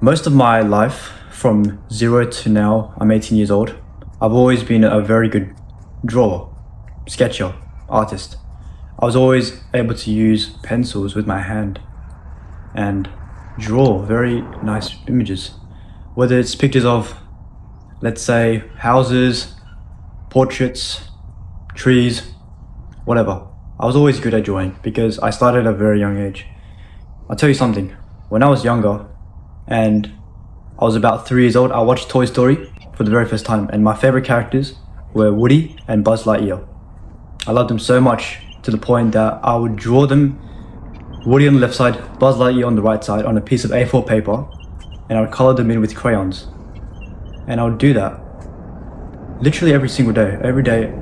Most of my life, from 0 to now, I'm 18 years old, I've always been a very good drawer, sketcher, artist. I was always able to use pencils with my hand and draw very nice images. Whether it's pictures of, let's say, houses, portraits, trees, whatever. I was always good at drawing because I started at a very young age. I'll tell you something, when I was younger and I was about 3 years old, I watched Toy Story for the very first time, and my favorite characters were Woody and Buzz Lightyear. I loved them so much to the point that I would draw them, Woody on the left side, Buzz Lightyear on the right side, on a piece of A4 paper, and I would color them in with crayons. And I would do that literally every single day, every day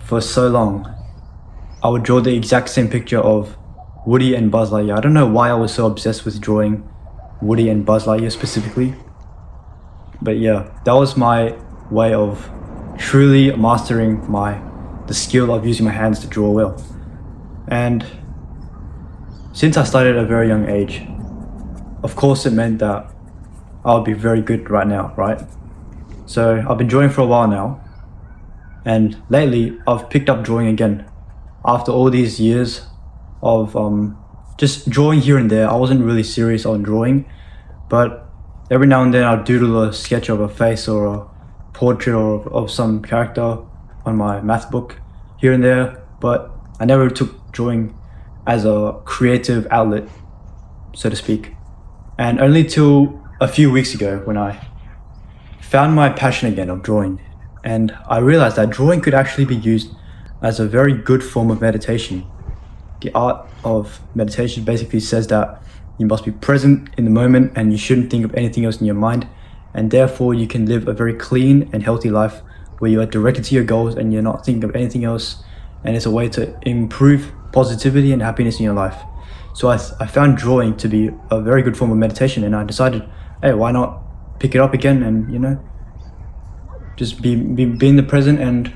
for so long. I would draw the exact same picture of Woody and Buzz Lightyear. I don't know why I was so obsessed with drawing Woody and Buzz Lightyear specifically. But yeah, that was my way of truly mastering the skill of using my hands to draw well. And since I started at a very young age, of course it meant that I would be very good right now, right? So I've been drawing for a while now, and lately I've picked up drawing again. After all these years of just drawing here and there, I wasn't really serious on drawing, but every now and then I'd doodle a sketch of a face or a portrait or of some character on my math book here and there, but I never took drawing as a creative outlet, so to speak. And only till a few weeks ago when I found my passion again of drawing, and I realized that drawing could actually be used as a very good form of meditation. The art of meditation basically says that you must be present in the moment and you shouldn't think of anything else in your mind, and therefore you can live a very clean and healthy life where you are directed to your goals and you're not thinking of anything else, and it's a way to improve positivity and happiness in your life. So I found drawing to be a very good form of meditation, and I decided, hey, why not pick it up again and, just be in the present and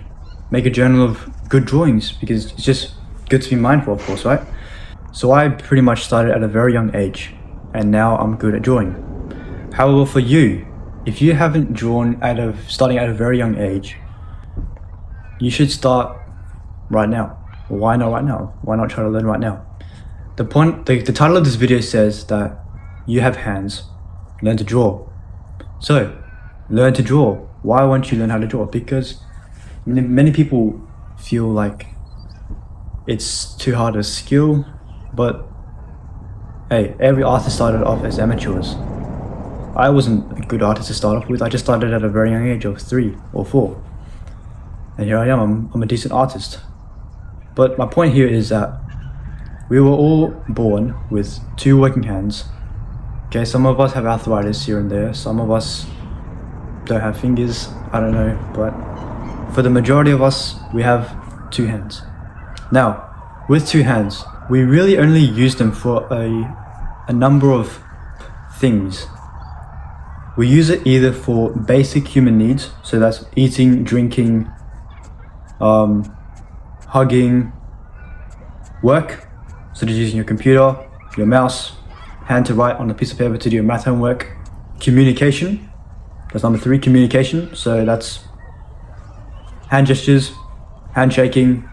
make a journal of good drawings, because it's just good to be mindful, of course, right? So I pretty much started at a very young age, and now I'm good at drawing. However, for you, if you haven't drawn starting at a very young age, you should start right now. Why not right now? Why not try to learn right now? The title of this video says that you have hands, learn to draw. So, learn to draw. Why won't you learn how to draw? Because many people feel like it's too hard a skill, but hey, every artist started off as amateurs. I wasn't a good artist to start off with. I just started at a very young age of 3 or 4. And here I am, I'm a decent artist. But my point here is that we were all born with 2 working hands. Okay, some of us have arthritis here and there, some of us don't have fingers, I don't know, but for the majority of us, we have 2 hands. Now, with 2 hands, we really only use them for a number of things. We use it either for basic human needs, so that's eating, drinking, hugging, work, such as using your computer, your mouse, hand to write on a piece of paper to do your math homework, communication, that's number 3, communication, so that's hand gestures, handshaking,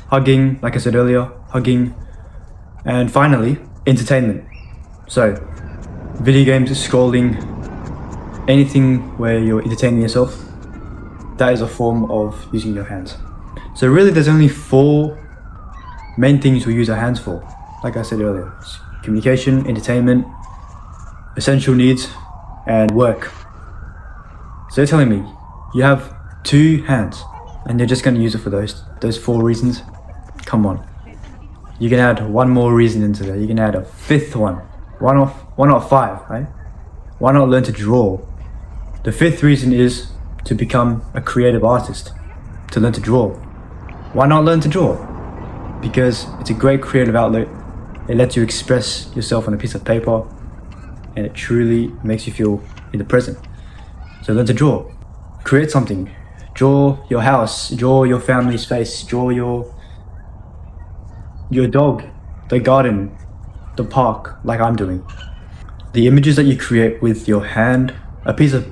hugging, like I said earlier, hugging, and finally, entertainment. So, video games, scrolling, anything where you're entertaining yourself, that is a form of using your hands. So really there's only 4 main things we use our hands for. Like I said earlier, it's communication, entertainment, essential needs, and work. So you're telling me you have 2 hands and you're just going to use it for those 4 reasons? Come on. You can add one more reason into there. You can add a 5th one. Why not 5, right? Why not learn to draw? The 5th reason is to become a creative artist, to learn to draw. Why not learn to draw? Because it's a great creative outlet. It lets you express yourself on a piece of paper, and it truly makes you feel in the present. So learn to draw. Create something. Draw your house, draw your family's face, draw your dog, the garden, the park, like I'm doing. The images that you create with your hand, a piece of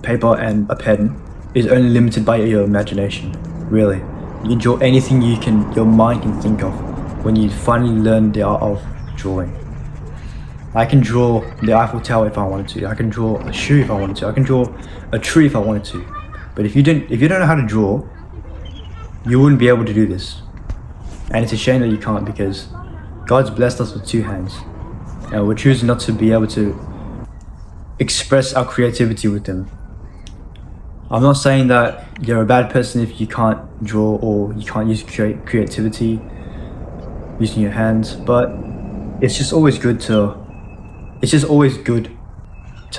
paper and a pen is only limited by your imagination, really. You can draw anything your mind can think of when you finally learn the art of drawing. I can draw the Eiffel Tower if I wanted to. I can draw a shoe if I wanted to. I can draw a tree if I wanted to. But if you don't know how to draw, you wouldn't be able to do this. And it's a shame that you can't, because God's blessed us with two hands. And we're choosing not to be able to express our creativity with them. I'm not saying that you're a bad person if you can't draw or you can't use creativity using your hands, but it's just always good to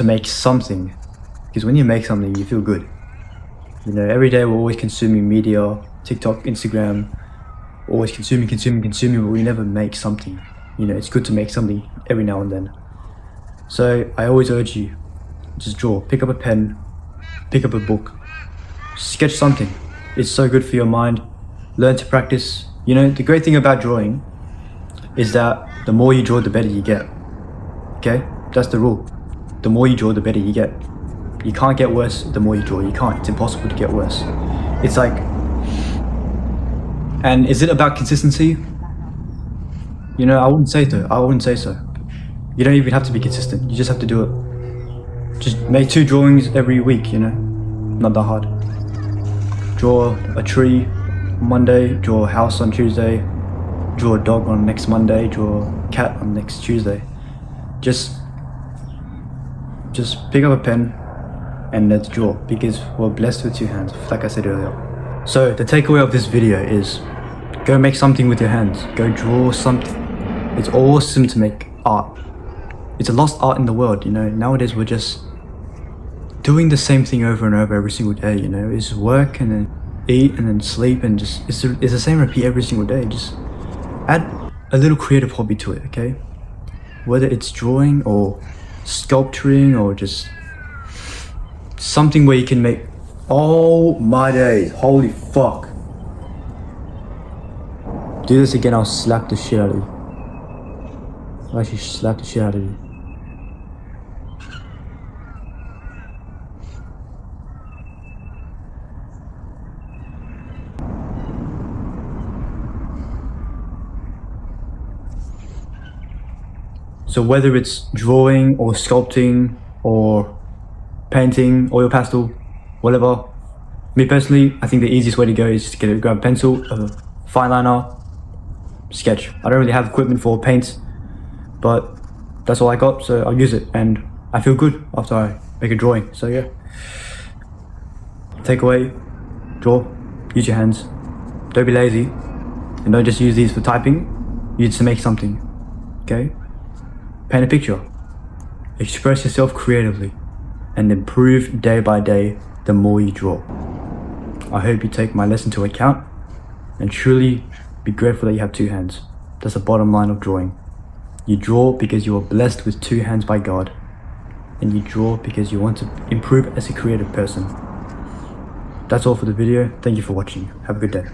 make something, because when you make something you feel good. You know, every day we're always consuming media, TikTok, Instagram, always consuming, but we never make something. You know, it's good to make something every now and then. So I always urge you, just draw, pick up a pen, pick up a book, sketch something. It's so good for your mind. Learn to practice. You know, the great thing about drawing is that the more you draw, the better you get. Okay? That's the rule. The more you draw, the better you get. You can't get worse the more you draw. You can't. It's impossible to get worse. It's like... And is it about consistency? You know, I wouldn't say so. You don't even have to be consistent. You just have to do it. Just make 2 drawings every week, you know? Not that hard. Draw a tree on Monday, draw a house on Tuesday, draw a dog on next Monday, draw a cat on next Tuesday. Just pick up a pen and let's draw, because we're blessed with 2 hands, like I said earlier. So the takeaway of this video is, go make something with your hands. Go draw something. It's awesome to make art. It's a lost art in the world, you know. Nowadays we're just doing the same thing over and over every single day, you know. It's work and then eat and then sleep, and just it's the same repeat every single day. Just add a little creative hobby to it, okay? Whether it's drawing or sculpturing or just something where you can make... Oh my days, holy fuck. Do this again, I'll slap the shit out of you. I'll actually slap the shit out of you. So whether it's drawing or sculpting or painting, oil pastel, whatever, me personally, I think the easiest way to go is to grab a pencil, a fine liner, sketch. I don't really have equipment for paint, but that's all I got, so I'll use it, and I feel good after I make a drawing. So yeah, takeaway: draw, use your hands, don't be lazy, and don't just use these for typing. Use it to make something. Okay, paint a picture, express yourself creatively, and improve day by day the more you draw. I hope you take my lesson to account and truly be grateful that you have 2 hands. That's the bottom line of drawing. You draw because you are blessed with 2 hands by God, and you draw because you want to improve as a creative person. That's all for the video. Thank you for watching. Have a good day.